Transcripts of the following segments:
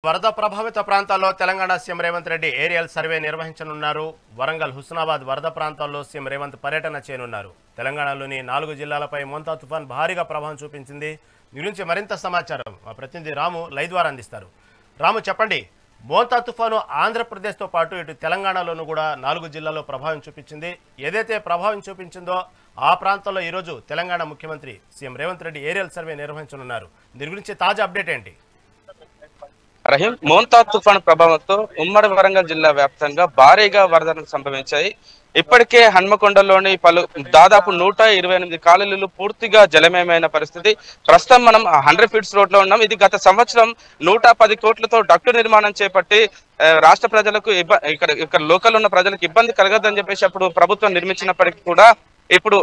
వరద ప్రభావిత ప్రాంతాల్లో Telangana CM Revanth Reddy aerial survey నిర్వహించనున్నారు. వరంగల్, హుస్నాబాద్ వరద ప్రాంతాల్లో సీఎం రేవంత్ పర్యటన చేయనున్నారు. తెలంగాణలోని 4 జిల్లాలపై మోంతా తుఫాన్ భారీగా ప్రభావం చూపించింది. దీని గురించి మరింత సమాచారం మా ప్రతినిధి రాము లైవ్ ద్వారా అందిస్తారు. రాము, చెప్పండి, మోంతా తుఫాను ఆంధ్రప్రదేశ్తో పాటు ఇటు తెలంగాణలోనూ కూడా 4 జిల్లాల్లో ప్రభావం చూపించింది. ఏదైతే ప్రభావం చూపించిందో ఆ ప్రాంతంలో ఈరోజు తెలంగాణ ముఖ్యమంత్రి CM Revanth Reddy aerial survey నిర్వహించనున్నారు. దీని గురించి తాజా అప్డేట్ ఏంటి? రహీం, మోంతా తుఫాను ప్రభావంతో ఉమ్మడి వరంగల్ జిల్లా వ్యాప్తంగా భారీగా వరదలు సంభవించాయి. ఇప్పటికే హన్మకొండలోని దాదాపు 128 కాలనీలు పూర్తిగా జలమయమైన పరిస్థితి. ప్రస్తుతం మనం 100 ఫీట్స్ రోడ్ లో ఉన్నాం. ఇది గత సంవత్సరం 110 కోట్లతో డక్టు నిర్మాణం చేపట్టి రాష్ట్ర ప్రజలకు ఇక్కడ లోకల్ ఉన్న ప్రజలకు ఇబ్బంది కలగదని చెప్పేసి అప్పుడు ప్రభుత్వం నిర్మించినప్పటికీ కూడా ఇప్పుడు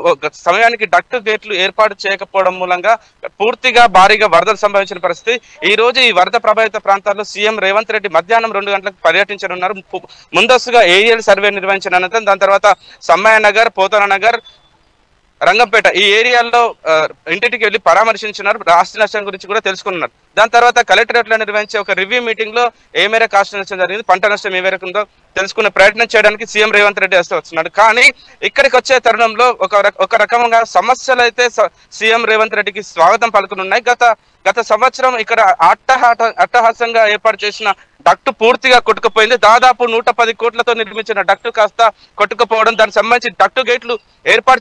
సమయానికి డక్టు గేట్లు ఏర్పాటు చేయకపోవడం మూలంగా పూర్తిగా భారీగా వరదలు సంభవించిన పరిస్థితి. ఈ రోజు ఈ వరద ప్రభావిత ప్రాంతాల్లో సీఎం రేవంత్ రెడ్డి మధ్యాహ్నం 2 గంటలకు పర్యటించనున్నారు. ముందస్తుగా ఏరియల్ సర్వే నిర్వహించిన అనంతరం దాని తర్వాత సమ్మయ్య నగర్, పోతన నగర్, రంగంపేట ఈ ఏరియాల్లో ఇంటింటికి వెళ్లి పరామర్శించున్నారు. ఆస్తి నష్టం గురించి కూడా తెలుసుకున్నారు. దాని తర్వాత కలెక్టరేట్ లో నిర్వహించే ఒక రివ్యూ మీటింగ్ లో ఏ మేరకు ఆస్తి నష్టం జరిగింది, పంట నష్టం ఏ మేరకు ఉందో తెలుసుకునే ప్రయత్నం చేయడానికి సీఎం రేవంత్ రెడ్డి వస్తున్నాడు. కానీ ఇక్కడికి వచ్చే తరుణంలో ఒక రకంగా సమస్యలు అయితే సీఎం రేవంత్ రెడ్డికి స్వాగతం పలుకునున్నాయి. గత సంవత్సరం ఇక్కడ అట్టహాసంగా ఏర్పాటు చేసిన డక్టు పూర్తిగా కొట్టుకుపోయింది. దాదాపు 110 కోట్లతో నిర్మించిన డక్టు కాస్త కొట్టుకుపోవడం, దానికి సంబంధించి డక్టు గేట్లు ఏర్పాటు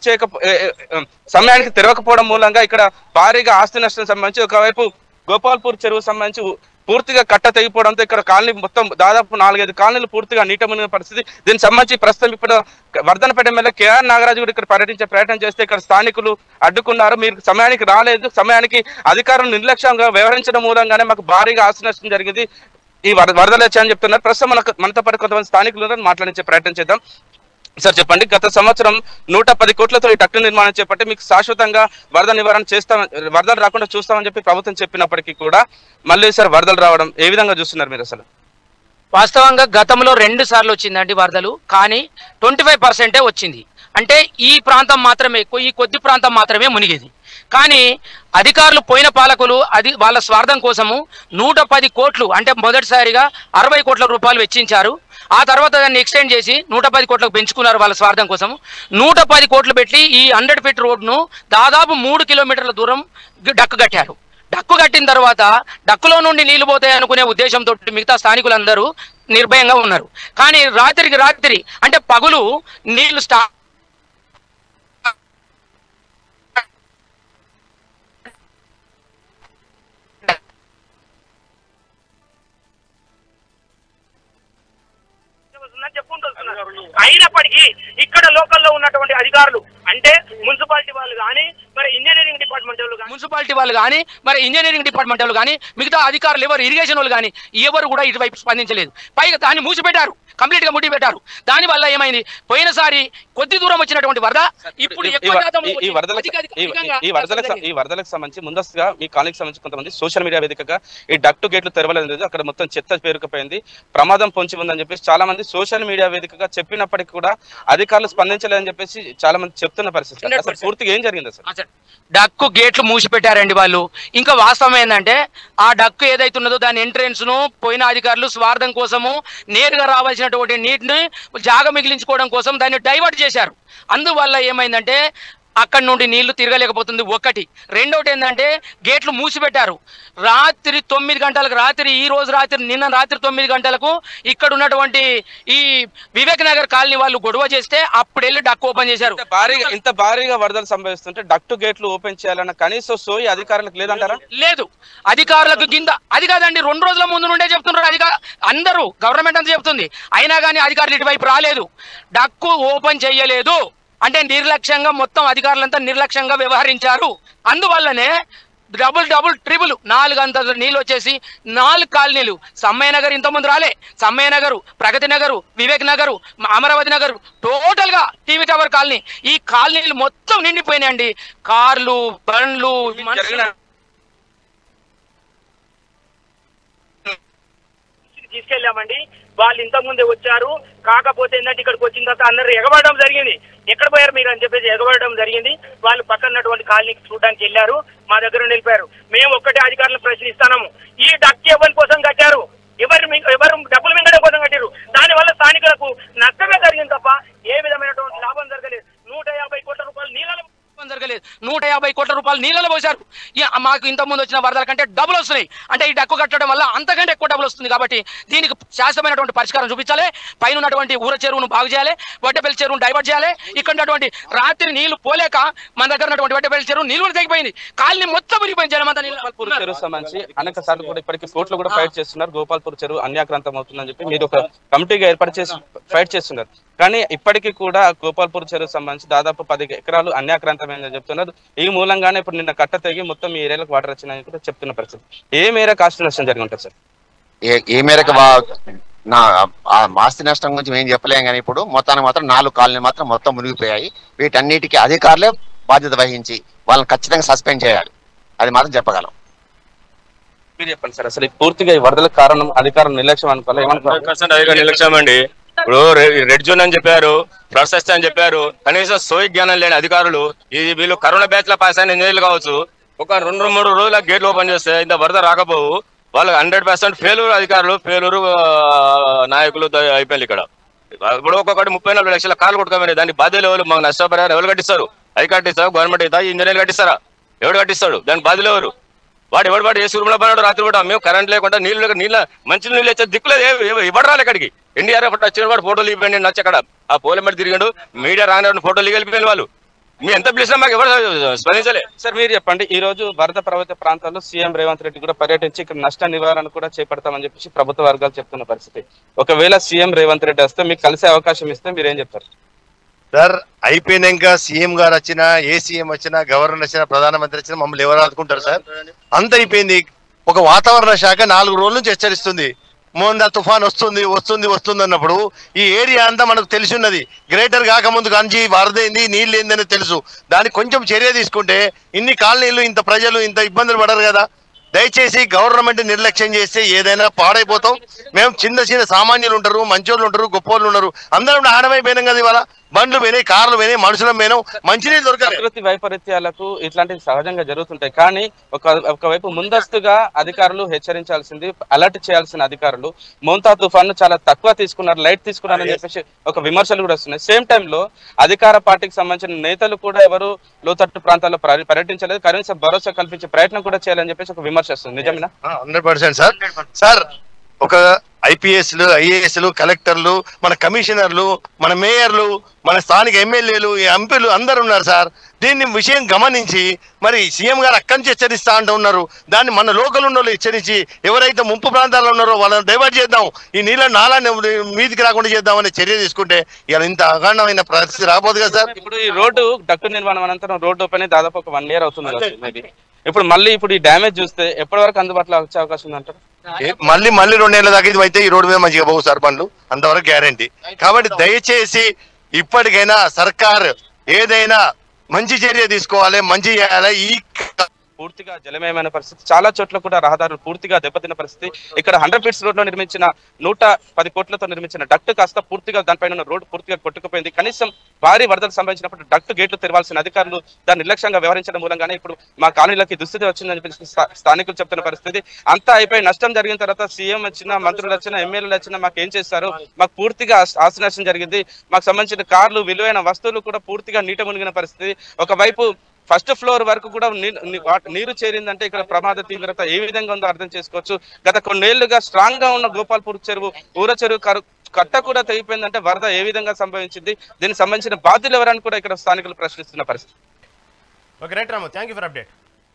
సమయానికి తెరవకపోవడం మూలంగా ఇక్కడ భారీగా ఆస్తి నష్టం సంబంధించి ఒకవైపు గోపాల్పూర్ చెరువు సంబంధించి పూర్తిగా కట్ట తెగిపోవడంతో ఇక్కడ కాలనీ మొత్తం దాదాపు 4-5 కాలనీలు పూర్తిగా నీట మునిగిన పరిస్థితి. దీనికి సంబంధించి ప్రస్తుతం ఇప్పుడు వర్ధనపేట ఎమ్మెల్యే కేఆర్ నాగరాజు కూడా ఇక్కడ పర్యటించే ప్రయత్నం చేస్తే ఇక్కడ స్థానికులు అడ్డుకున్నారు. మీరు సమయానికి రాలేదు, సమయానికి అధికారులు నిర్లక్ష్యంగా వ్యవహరించడం మూలంగానే మాకు భారీగా ఆస్తి నష్టం జరిగింది, ఈ వరదలు వచ్చాయని చెప్తున్నారు. ప్రస్తుతం మనతో పాటు కొంతమంది స్థానికులు మాట్లాడించే ప్రయత్నం చేద్దాం. సార్, చెప్పండి, గత సంవత్సరం 110 కోట్లతో ఈ డక్టు నిర్మాణం చేపట్టి మీకు శాశ్వతంగా వరద నివారణ వరదలు రాకుండా చూస్తామని చెప్పి ప్రభుత్వం చెప్పినప్పటికీ కూడా మళ్ళీ సార్ వరదలు రావడం ఏ విధంగా చూస్తున్నారు మీరు? అసలు వాస్తవంగా గతంలో 2 సార్లు వచ్చిందండి వరదలు, కానీ 25% వచ్చింది. అంటే ఈ ప్రాంతం మాత్రమే, ఈ కొద్ది ప్రాంతం మాత్రమే మునిగేది. కానీ అధికారులు, పోయిన పాలకులు వాళ్ళ స్వార్థం కోసము 110 కోట్లు అంటే మొదటిసారిగా 60 కోట్ల రూపాయలు వెచ్చించారు. ఆ తర్వాత దాన్ని ఎక్స్టెండ్ చేసి 110 కోట్లకు పెంచుకున్నారు వాళ్ళ స్వార్థం కోసం. 110 కోట్లు పెట్టి ఈ 100 ఫీట్ రోడ్ను దాదాపు 3 కిలోమీటర్ల దూరం డక్కు కట్టారు. డక్కు కట్టిన తర్వాత డక్కులో నుండి నీళ్లు పోతాయి అనుకునే ఉద్దేశంతో మిగతా స్థానికులందరూ నిర్భయంగా ఉన్నారు. కానీ రాత్రికి రాత్రి అంటే పగులు నీళ్లు అయినప్పటికీ ఇక్కడ లోకల్లో ఉన్నటువంటి అధికారులు అంటే మున్సిపాలిటీ వాళ్ళు కానీ మరి ఇంజనీరింగ్ డిపార్ట్మెంట్ వాళ్ళు కానీ మిగతా అధికారులు ఎవరు, ఇరిగేషన్ వాళ్ళు కానీ ఎవరు కూడా ఇటువైపు స్పందించలేదు. పైగా దాన్ని మూసిపెట్టారు, కంప్లీట్ గా ముట్టిపెట్టారు. దాని వల్ల ఏమైంది, పోయినసారి కొద్ది దూరం వచ్చినటువంటి వరద ఇప్పుడు ఈ వరదలకు సంబంధించి ముందస్తుగా మీ కాలనీకి సంబంధించి కొంతమంది సోషల్ మీడియా వేదికగా ఈ డక్టు గేట్లు తెరవలేదు, అక్కడ మొత్తం చెత్త పేరుకుపోయింది, ప్రమాదం పొంచి ఉందని చెప్పేసి చాలా మంది సోషల్ మీడియా వేదికగా చెప్పినప్పటికీ కూడా అధికారులు స్పందించలేదని చెప్పేసి చాలా మంది చెప్తున్న పరిస్థితి. అసలు పూర్తిగా ఏం జరిగింది సార్? డక్కు గేట్లు మూసిపెట్టారండి వాళ్ళు. ఇంకా వాస్తవం ఏంటంటే ఆ డక్కు ఏదైతే ఉన్నదో దాని ఎంట్రెన్స్ ను పోయిన అధికారులు స్వార్థం కోసము నేరుగా రావాల్సినటువంటి నీటిని జాగ మిగిలించుకోవడం కోసం దాన్ని డైవర్ట్ చేశారు. అందువల్ల ఏమైందంటే అక్కడి నుండి నీళ్లు తిరగలేకపోతుంది ఒకటి. రెండోటి ఏంటంటే గేట్లు మూసిపెట్టారు. రాత్రి 9 గంటలకు నిన్న రాత్రి 9 గంటలకు ఇక్కడ ఉన్నటువంటి ఈ వివేక్ నగర్ కాలనీ వాళ్ళు గొడవ చేస్తే అప్పుడు వెళ్ళి డక్కు ఓపెన్ చేశారు. ఇంత భారీగా వరదలు సంభవిస్తుంటే డక్టు గేట్లు ఓపెన్ చేయాలన్న కనీసం సోయి అధికారులకు లేదంటారా? లేదు, అధికారులకు కింద అది కాదండి, 2 రోజుల ముందు నుండే చెప్తున్నారు అందరూ, గవర్నమెంట్ అంతా చెప్తుంది. అయినా కానీ అధికారులు ఇటువైపు రాలేదు, డక్కు ఓపెన్ చేయలేదు. అంటే నిర్లక్ష్యంగా, మొత్తం అధికారులంతా నిర్లక్ష్యంగా వ్యవహరించారు. అందువల్లనే డబుల్ ట్రిబుల్ 4 అంతస్తుల నీళ్ళు వచ్చేసి 4 కాలనీలు, సమ్మయ్య నగర్ ఇంతకుముందు రాలే, సమ్మయ్య నగరు, ప్రగతి నగరు, వివేక్ నగరు, అమరావతి నగరు, టోటల్ గా టీవీ టవర్ కాలనీ, ఈ కాలనీలు మొత్తం నిండిపోయినాయండి. కార్లు, బండ్లు తీసుకెళ్ళామండి. వాళ్ళు ఇంతకుముందే వచ్చారు. కాకపోతే ఏంటంటే ఇక్కడికి వచ్చిన తర్వాత అందరూ ఎగబడడం జరిగింది. ఎక్కడ పోయారు మీరు అని చెప్పేసి ఎగబడడం జరిగింది. వాళ్ళు పక్కనటువంటి కాలనీకి చూడడానికి వెళ్ళారు, మా దగ్గర నిలిపారు. మేము ఒక్కటే అధికారులను ప్రశ్నిస్తున్నాము, ఈ డక్కి ఎవరి కోసం కట్టారు? ఎవరు డబ్బులు మింగడం కోసం కట్టారు. దానివల్ల స్థానికులకు నష్టమే జరిగింది తప్ప ఏ విధమైనటువంటి లాభం జరగలేదు. 150 కోట్ల రూపాయలు నీళ్ళ జరగలేదు. 150 కోట్ల రూపాయలు నీళ్ళలో పోశారు. మాకు ఇంత ముందు వచ్చిన వరదల కంటే డబ్బులు వస్తున్నాయి. అంటే ఈ డక్కు కట్టడం వల్ల అంతకంటే ఎక్కువ డబ్బులు వస్తుంది. కాబట్టి దీనికి శాశ్వతమైనటువంటి పరిష్కారం చూపించాలి. పైన ఉన్నటువంటి ఊర చెరువును బాగు చేయాలి, వడ్డపల్లి చెరువును డైవర్ట్ చేయాలి. ఇక్కడ ఉన్నటువంటి రాత్రి నీళ్లు పోలేక మన దగ్గర ఉన్నటువంటి వడ్డపల్లి చెరువు నీళ్లు తెగిపోయింది. కాలనీ మొత్తం విరిగిపోయింది. జనమంతా గోపాల్పూర్ చెరువు సంబంధించి అనేక సార్లు కూడా ఇప్పటికీ కోర్టులు కూడా ఫైట్ చేస్తున్నారు. గోపాల్పూర్ చెరువు అన్యాక్రాంతం అవుతుందని చెప్పి మీరు ఒక కమిటీగా ఏర్పాటు చేసి ఫైట్ చేస్తున్నారు. కానీ ఇప్పటికీ కూడా గోపాల్పూర్ చెరువు సంబంధించి దాదాపు 10 ఎకరాలు అన్యాక్రాంతమైందని చెప్తున్నారు. ఈ మూలంగానే ఇప్పుడు నిన్న కట్ట తెగి మొత్తం ఈ ఏరియాలకు వాటర్ వచ్చినాయని కూడా చెప్తున్న పరిస్థితి. ఏ మేరకు ఆస్తి నష్టం జరిగి ఉంటుంది సార్? ఏ మేరకు ఆస్తి నష్టం గురించి మేము చెప్పలేం. కానీ ఇప్పుడు మొత్తానికి మాత్రం 4 కాలనీలు మాత్రం మొత్తం మునిగిపోయాయి. వీటన్నిటికీ అధికారులే బాధ్యత వహించి వాళ్ళని ఖచ్చితంగా సస్పెండ్ చేయాలి. అది మాత్రం చెప్పగలం. మీరు చెప్పండి సార్, అసలు పూర్తిగా ఈ వరదలకు కారణం అధికారులు నిర్లక్ష్యం అనుకోవాలి. ఏమనుకోవాలి? నిర్లక్ష్యం అండి. ఇప్పుడు రెడ్ జోన్ అని చెప్పారు, ఫ్లడ్ అని చెప్పారు. కనీసం సోయి జ్ఞానం లేని అధికారులు వీళ్ళు కరోనా బ్యాచ్ లో పాస్ అయిన ఇంజనీర్లు కావచ్చు, ఒక 2-3 రోజుల గేట్లు ఓపెన్ చేస్తే ఇంత వరద రాకపోవు. వాళ్ళు 100% ఫెయిల్యూర్ అధికారులు, ఫెయిల్యూర్ నాయకులు అయిపోయింది ఇక్కడ. ఇప్పుడు ఒక్కొక్కటి 34 లక్షల కార్లు కొట్టుకోమని దానికి బాధ్యులు ఎవరు? మాకు నష్టపరిహారం ఎవరు కట్టిస్తారు? అవి కట్టిస్తారు, గవర్నమెంట్ అవుతా, ఇంజనీర్లు కట్టిస్తారా? ఎవడు కట్టిస్తాడు? దానికి బాధ్యులు ఎవరు? వాడు ఏ సూర్యులో పన్నాడు రాత్రి కూడా. మేము కరెంట్ లేకుండా నీళ్ళ మంచి నీళ్ళు వచ్చే దిక్కులేదు. ఇవ్వడు రాలి ఇక్కడికి. ఎన్డీఆర్ఎఫ్ వచ్చిన వాడు ఫోటోలు ఇవ్వండి నచ్చి అక్కడ ఆ పోల మీద తిరిగాడు. మీడియా రాని ఫోటోలు వెళ్ళిపోయిన వాళ్ళు. మీ ఎంత పిలిచినా మాకు ఎవరు స్పందించలే. సార్ మీరు చెప్పండి, ఈ రోజు వరద ప్రభావిత ప్రాంతాల్లో సీఎం రేవంత్ రెడ్డి కూడా పర్యటించి ఇక్కడ నష్ట నివారణ కూడా చేపడతామని చెప్పేసి ప్రభుత్వ వర్గాలు చెప్తున్న పరిస్థితి. ఒకవేళ సీఎం రేవంత్ రెడ్డి వస్తే మీకు కలిసే అవకాశం ఇస్తే మీరేం చెప్తారు? సార్ అయిపోయినాక సీఎం గారు వచ్చినా, ఏ సీఎం వచ్చినా, గవర్నర్ వచ్చినా, ప్రధానమంత్రి వచ్చినా మమ్మల్ని ఎవరు ఆదుకుంటారు సార్? అంత అయిపోయింది. ఒక వాతావరణ శాఖ 4 రోజుల నుంచి హెచ్చరిస్తుంది, మోందా తుఫాన్ వస్తుంది అన్నప్పుడు ఈ ఏరియా అంతా మనకు తెలిసి ఉన్నది. గ్రేటర్ కాకముందు కానీ వరద ఏంది, నీళ్ళు ఏందని తెలుసు. దానికి కొంచెం చర్య తీసుకుంటే ఇన్ని కాలనీలు, ఇంత ప్రజలు ఇంత ఇబ్బందులు పడరు కదా. దయచేసి గవర్నమెంట్ నిర్లక్ష్యం చేస్తే ఏదైనా పాడైపోతాం. మేము చిన్న సామాన్యులు ఉంటారు, మంచోళ్ళు ఉంటారు, గొప్పోళ్ళు ఉన్నారు, అందరం ఆడమైపోయినాం కదా. ఇవాళ బండ్లు పోయినాయి, కార్లు పోయినాయి, మనుషులం పోయినాం, మంచినీళ్ళు దొరకాలి. ప్రకృతి వైపరీత్యాలకు ఇట్లాంటివి సహజంగా జరుగుతుంటాయి. కానీ ఒకవైపు ముందస్తుగా అధికారులు హెచ్చరించాల్సింది, అలర్ట్ చేయాల్సిన అధికారులు మోంతా తుఫాన్ చాలా తక్కువ తీసుకున్నారు, లైట్ తీసుకున్నారని చెప్పేసి ఒక విమర్శలు కూడా వస్తున్నాయి. సేమ్ టైంలో అధికార పార్టీకి సంబంధించిన నేతలు కూడా ఎవరు లోతట్టు ప్రాంతాల్లో పర్యటించలేదు, కనీసం భరోసా కల్పించే ప్రయత్నం కూడా చేయాలని చెప్పేసి ఒక విమర్శ వస్తుంది. నిజమేనా? 100% సార్. ఒక ఐపీఎస్లు, ఐఏఎస్లు, కలెక్టర్లు, మన కమిషనర్లు, మన మేయర్లు, మన స్థానిక ఎమ్మెల్యేలు, ఎంపీలు అందరు ఉన్నారు సార్. దీన్ని విషయం గమనించి మరి సీఎం గారు అక్కడి నుంచి హెచ్చరిస్తా ఉన్నారు. దాన్ని మన లోకల్ ఉన్న వాళ్ళు హెచ్చరించి ఎవరైతే ముంపు ప్రాంతాల్లో ఉన్నారో వాళ్ళని డైవర్ట్ చేద్దాం, ఈ నీళ్ళ నాలాన్ని మీదికి రాకుండా చేద్దామనే చర్య తీసుకుంటే ఇలా ఇంత అగాఢమైన పరిస్థితి రాబోదు కదా సార్. ఇప్పుడు ఈ రోడ్డు డక్టు నిర్మాణం అనంతరం రోడ్డు ఓపెన్ దాదాపు ఒక 1 year అవుతుంది. ఇప్పుడు ఈ డ్యామేజ్ చూస్తే ఎప్పటి వరకు అందుబాటులో వచ్చే అవకాశం ఉందంటారు? మళ్ళీ 2 నెలల దాకా అయితే ఈ రోడ్డు మీద మంచిగా పోవు సార్ పనులు, అంతవరకు గ్యారంటీ. కాబట్టి దయచేసి ఇప్పటికైనా సర్కార్ ఏదైనా మంచి చర్య తీసుకోవాలి, మంచి చేయాలి. ఈ పూర్తిగా జలమయమైన పరిస్థితి, చాలా చోట్ల కూడా రహదారులు పూర్తిగా దెబ్బతిన్న పరిస్థితి. ఇక్కడ 100 feet రోడ్ లో నిర్మించిన 110 కోట్లతో నిర్మించిన డక్ట్ కాస్త పూర్తిగా దానిపైన ఉన్న రోడ్డు పూర్తిగా కొట్టుకుపోయింది. కనీసం భారీ వరదలు సంభవించినప్పుడు డక్ట్ గేట్లు తెరవాల్సిన అధికారులు దాన్ని నిర్లక్ష్యంగా వ్యవహరించడం మూలంగానే ఇప్పుడు మా కాలనీలకి దుస్థితి వచ్చిందని చెప్పి స్థానికులు చెప్తున్న పరిస్థితి. అంతా అయిపోయి నష్టం జరిగిన తర్వాత సీఎం వచ్చినా, మంత్రులు వచ్చినా, ఎమ్మెల్యేలు వచ్చినా మాకు ఏం చేస్తారు? మాకు పూర్తిగా ఆస్తి నష్టం జరిగింది, మాకు సంబంధించిన కార్లు, విలువైన వస్తువులు కూడా పూర్తిగా నీట మునిగిన పరిస్థితి. ఒకవైపు ఫస్ట్ ఫ్లోర్ వరకు కూడా నీరు చేరిందంటే ఇక్కడ ప్రమాద తీవ్రత ఏ విధంగా ఉందో అర్థం చేసుకోవచ్చు. గత కొన్నేళ్లుగా స్ట్రాంగ్ గా ఉన్న గోపాల్పూర్ చెరువు, ఊర చెరువు కట్ట కూడా తెగిపోయిందంటే వరద ఏ విధంగా సంభవించింది, దీనికి సంబంధించిన బాధ్యులు ఎవరని కూడా ఇక్కడ స్థానికులు ప్రశ్నిస్తున్న పరిస్థితి. Okay right Ramu, thank you for update.